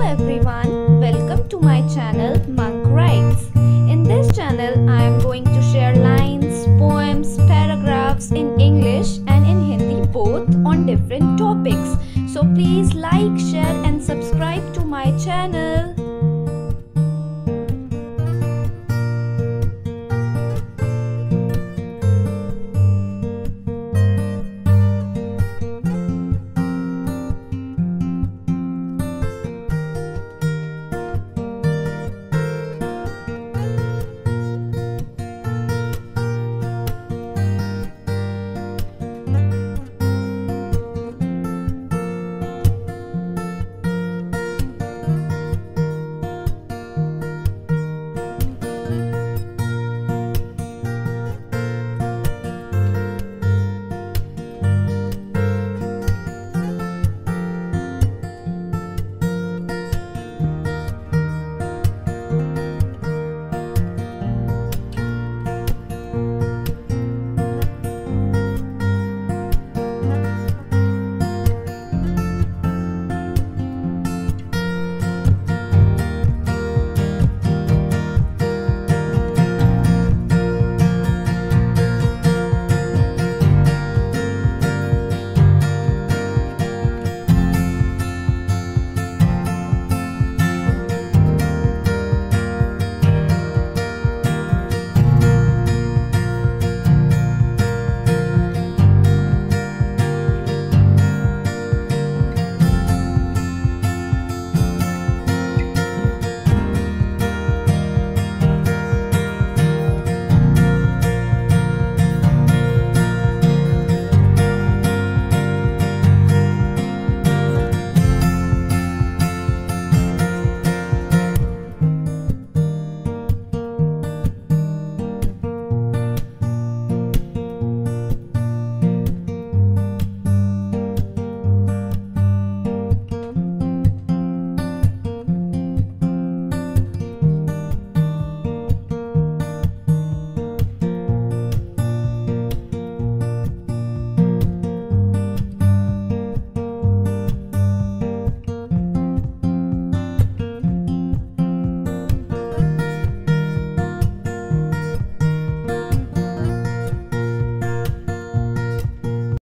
everyone, welcome to my channel Monk Writes. In this channel I am going to share lines, poems, paragraphs in English and in Hindi both on different topics. So please like, share and subscribe to my channel.